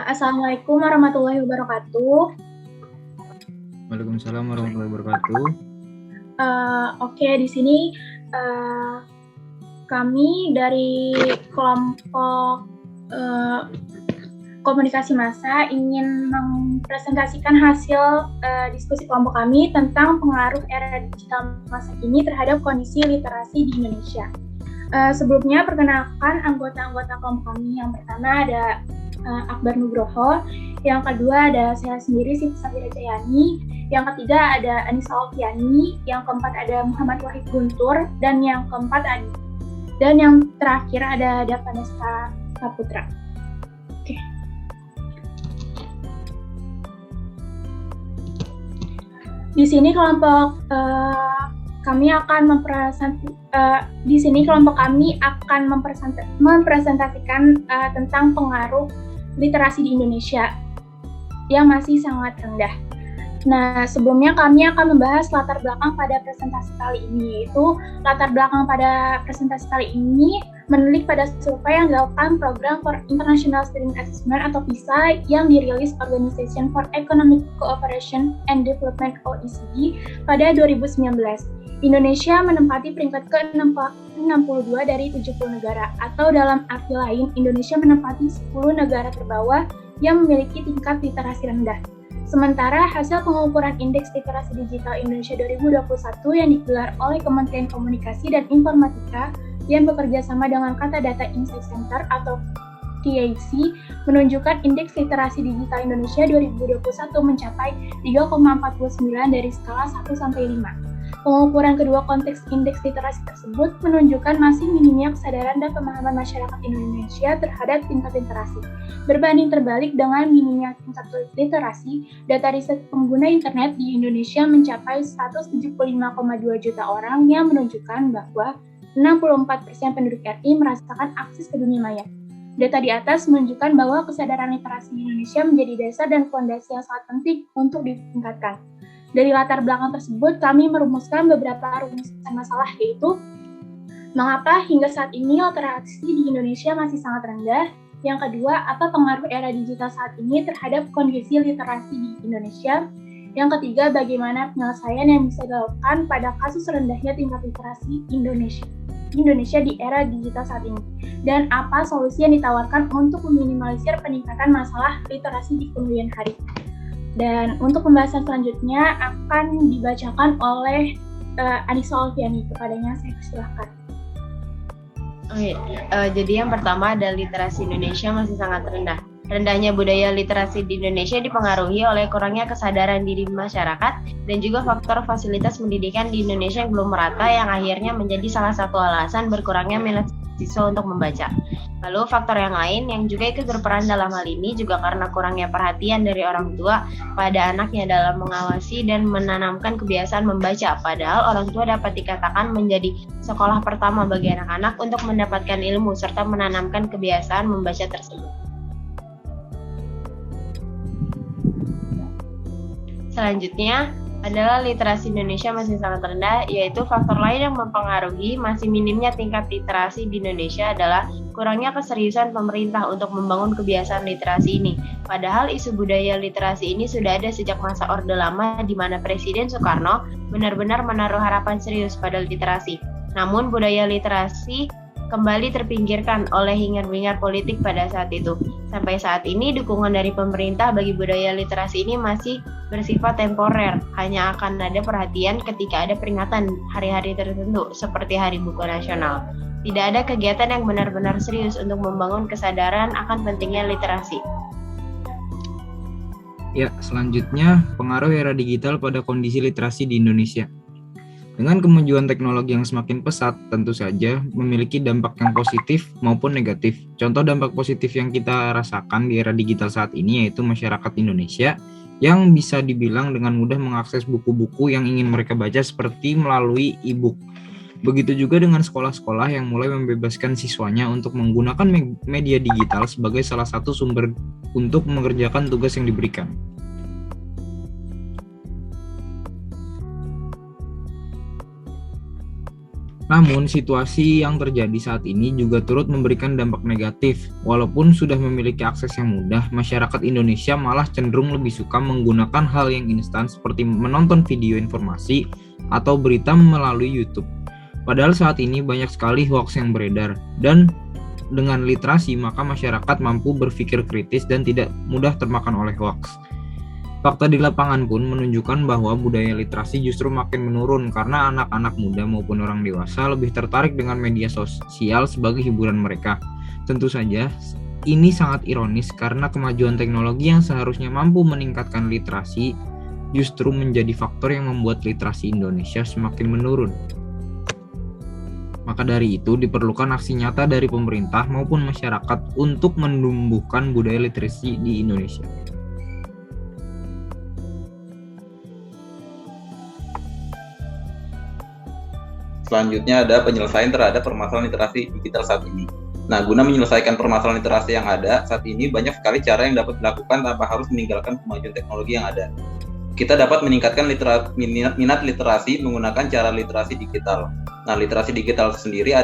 Assalamualaikum warahmatullahi wabarakatuh. Waalaikumsalam warahmatullahi wabarakatuh. Oke, di sini kami dari kelompok komunikasi massa ingin mempresentasikan hasil diskusi kelompok kami tentang pengaruh era digital masa kini terhadap kondisi literasi di Indonesia. Sebelumnya, perkenalkan anggota-anggota kelompok kami. Yang pertama ada Akbar Nugroho, yang kedua ada saya sendiri, Siti Safira Jayani, yang ketiga ada Anissa Alfiani, yang keempat ada Muhammad Wahid Guntur, dan yang terakhir ada Vanessa Saputra. Oke. Di sini kelompok kami akan mempresentasikan tentang pengaruh literasi di Indonesia yang masih sangat rendah. Nah, sebelumnya kami akan membahas latar belakang pada presentasi kali ini, yaitu latar belakang pada presentasi kali ini menilik pada survei yang dilakukan Program for International Student Assessment atau PISA yang dirilis Organization for Economic Cooperation and Development (OECD) pada 2019. Indonesia menempati peringkat ke-62 dari 70 negara, atau dalam arti lain, Indonesia menempati 10 negara terbawah yang memiliki tingkat literasi rendah. Sementara hasil pengukuran Indeks Literasi Digital Indonesia 2021 yang digelar oleh Kementerian Komunikasi dan Informatika yang bekerja sama dengan Kata Data Insight Center atau KIC menunjukkan Indeks Literasi Digital Indonesia 2021 mencapai 3,49 dari skala 1 sampai 5. Pengukuran kedua konteks indeks literasi tersebut menunjukkan masih minimnya kesadaran dan pemahaman masyarakat Indonesia terhadap tingkat literasi. Berbanding terbalik dengan minimnya tingkat literasi, data riset pengguna internet di Indonesia mencapai 175,2 juta orang yang menunjukkan bahwa 64% penduduk RI merasakan akses ke dunia maya. Data di atas menunjukkan bahwa kesadaran literasi di Indonesia menjadi dasar dan fondasi yang sangat penting untuk ditingkatkan. Dari latar belakang tersebut, kami merumuskan beberapa rumusan masalah, yaitu mengapa hingga saat ini literasi di Indonesia masih sangat rendah. Yang kedua, apa pengaruh era digital saat ini terhadap kondisi literasi di Indonesia. Yang ketiga, bagaimana penyelesaian yang bisa dilakukan pada kasus rendahnya tingkat literasi Indonesia di era digital saat ini. Dan apa solusi yang ditawarkan untuk meminimalisir peningkatan masalah literasi di kemudian hari. Dan untuk pembahasan selanjutnya akan dibacakan oleh Anissa Alfiani. Kepadanya saya persilahkan. Jadi yang pertama ada literasi Indonesia masih sangat rendah. Rendahnya budaya literasi di Indonesia dipengaruhi oleh kurangnya kesadaran diri masyarakat dan juga faktor fasilitas pendidikan di Indonesia yang belum merata yang akhirnya menjadi salah satu alasan berkurangnya minat siswa untuk membaca. Lalu faktor yang lain yang juga ikut berperan dalam hal ini juga karena kurangnya perhatian dari orang tua pada anaknya dalam mengawasi dan menanamkan kebiasaan membaca, padahal orang tua dapat dikatakan menjadi sekolah pertama bagi anak-anak untuk mendapatkan ilmu serta menanamkan kebiasaan membaca tersebut. Selanjutnya adalah literasi Indonesia masih sangat rendah, yaitu faktor lain yang mempengaruhi masih minimnya tingkat literasi di Indonesia adalah kurangnya keseriusan pemerintah untuk membangun kebiasaan literasi ini. Padahal isu budaya literasi ini sudah ada sejak masa Orde Lama di mana Presiden Soekarno benar-benar menaruh harapan serius pada literasi. Namun budaya literasi kembali terpinggirkan oleh hingar-bingar politik pada saat itu. Sampai saat ini, dukungan dari pemerintah bagi budaya literasi ini masih bersifat temporer, hanya akan ada perhatian ketika ada peringatan hari-hari tertentu, seperti Hari Buku Nasional. Tidak ada kegiatan yang benar-benar serius untuk membangun kesadaran akan pentingnya literasi. Ya, selanjutnya pengaruh era digital pada kondisi literasi di Indonesia. Dengan kemajuan teknologi yang semakin pesat, tentu saja memiliki dampak yang positif maupun negatif. Contoh dampak positif yang kita rasakan di era digital saat ini yaitu masyarakat Indonesia yang bisa dibilang dengan mudah mengakses buku-buku yang ingin mereka baca seperti melalui e-book. Begitu juga dengan sekolah-sekolah yang mulai membebaskan siswanya untuk menggunakan media digital sebagai salah satu sumber untuk mengerjakan tugas yang diberikan. Namun, situasi yang terjadi saat ini juga turut memberikan dampak negatif. Walaupun sudah memiliki akses yang mudah, masyarakat Indonesia malah cenderung lebih suka menggunakan hal yang instan seperti menonton video informasi atau berita melalui YouTube. Padahal saat ini banyak sekali hoaks yang beredar, dan dengan literasi maka masyarakat mampu berpikir kritis dan tidak mudah termakan oleh hoaks. Fakta di lapangan pun menunjukkan bahwa budaya literasi justru makin menurun karena anak-anak muda maupun orang dewasa lebih tertarik dengan media sosial sebagai hiburan mereka. Tentu saja, ini sangat ironis karena kemajuan teknologi yang seharusnya mampu meningkatkan literasi justru menjadi faktor yang membuat literasi Indonesia semakin menurun. Maka dari itu diperlukan aksi nyata dari pemerintah maupun masyarakat untuk menumbuhkan budaya literasi di Indonesia. Selanjutnya ada penyelesaian terhadap permasalahan literasi digital saat ini. Nah, guna menyelesaikan permasalahan literasi yang ada saat ini, banyak sekali cara yang dapat dilakukan tanpa harus meninggalkan kemajuan teknologi yang ada. Kita dapat meningkatkan minat literasi menggunakan cara literasi digital. Nah, literasi digital sendiri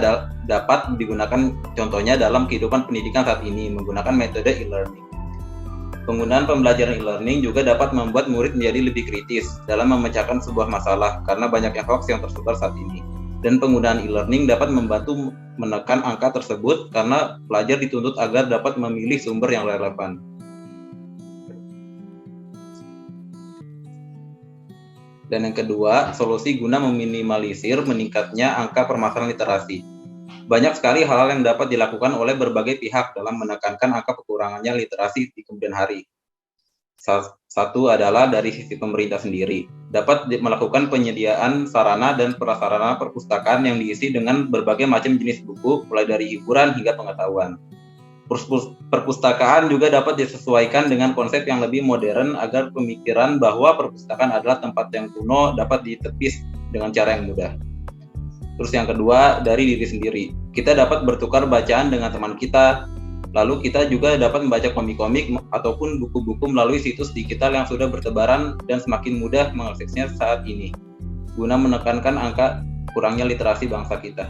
dapat digunakan contohnya dalam kehidupan pendidikan saat ini menggunakan metode e-learning. Penggunaan pembelajaran e-learning juga dapat membuat murid menjadi lebih kritis dalam memecahkan sebuah masalah karena banyaknya hoax yang tersebar saat ini. Dan penggunaan e-learning dapat membantu menekan angka tersebut karena pelajar dituntut agar dapat memilih sumber yang relevan. Dan yang kedua, solusi guna meminimalisir meningkatnya angka permasalahan literasi. Banyak sekali hal-hal yang dapat dilakukan oleh berbagai pihak dalam menekankan angka kekurangannya literasi di kemudian hari. Satu adalah dari sisi pemerintah sendiri, dapat melakukan penyediaan sarana dan prasarana perpustakaan yang diisi dengan berbagai macam jenis buku, mulai dari hiburan hingga pengetahuan. Perpustakaan juga dapat disesuaikan dengan konsep yang lebih modern agar pemikiran bahwa perpustakaan adalah tempat yang kuno dapat ditepis dengan cara yang mudah. Terus yang kedua, dari diri sendiri. Kita dapat bertukar bacaan dengan teman kita. Lalu kita juga dapat membaca komik-komik ataupun buku-buku melalui situs digital yang sudah bertebaran dan semakin mudah mengaksesnya saat ini, guna menekankan angka kurangnya literasi bangsa kita.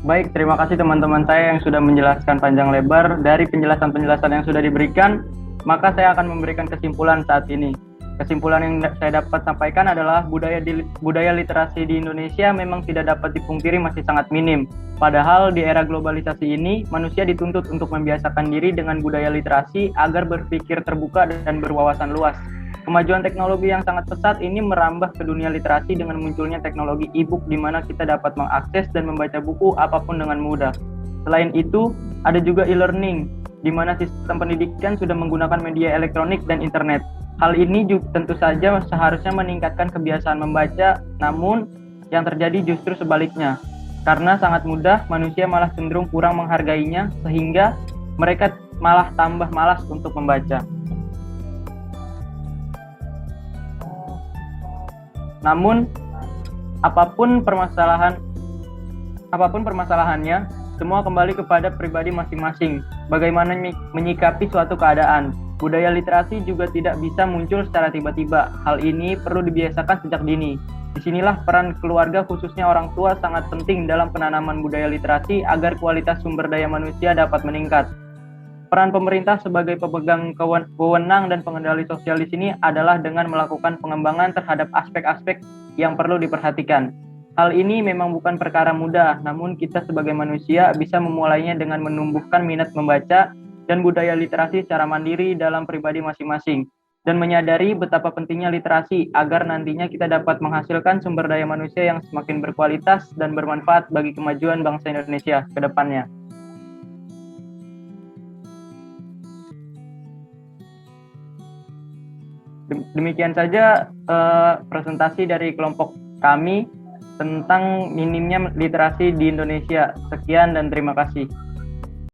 Baik, terima kasih teman-teman saya yang sudah menjelaskan panjang lebar. Dari penjelasan-penjelasan yang sudah diberikan, maka saya akan memberikan kesimpulan saat ini. Kesimpulan yang saya dapat sampaikan adalah budaya literasi di Indonesia memang tidak dapat dipungkiri masih sangat minim. Padahal di era globalisasi ini, manusia dituntut untuk membiasakan diri dengan budaya literasi agar berpikir terbuka dan berwawasan luas. Kemajuan teknologi yang sangat pesat ini merambah ke dunia literasi dengan munculnya teknologi e-book di mana kita dapat mengakses dan membaca buku apapun dengan mudah. Selain itu, ada juga e-learning, di mana sistem pendidikan sudah menggunakan media elektronik dan internet. Hal ini juga tentu saja seharusnya meningkatkan kebiasaan membaca, namun yang terjadi justru sebaliknya. Karena sangat mudah, manusia malah cenderung kurang menghargainya, sehingga mereka malah tambah malas untuk membaca. Namun, apapun permasalahannya, semua kembali kepada pribadi masing-masing. Bagaimana menyikapi suatu keadaan. Budaya literasi juga tidak bisa muncul secara tiba-tiba. Hal ini perlu dibiasakan sejak dini. Disinilah peran keluarga khususnya orang tua sangat penting dalam penanaman budaya literasi agar kualitas sumber daya manusia dapat meningkat. Peran pemerintah sebagai pemegang wewenang dan pengendali sosial di sini adalah dengan melakukan pengembangan terhadap aspek-aspek yang perlu diperhatikan. Hal ini memang bukan perkara mudah, namun kita sebagai manusia bisa memulainya dengan menumbuhkan minat membaca dan budaya literasi secara mandiri dalam pribadi masing-masing, dan menyadari betapa pentingnya literasi agar nantinya kita dapat menghasilkan sumber daya manusia yang semakin berkualitas dan bermanfaat bagi kemajuan bangsa Indonesia ke depannya. Demikian saja presentasi dari kelompok kami tentang minimnya literasi di Indonesia. Sekian dan terima kasih.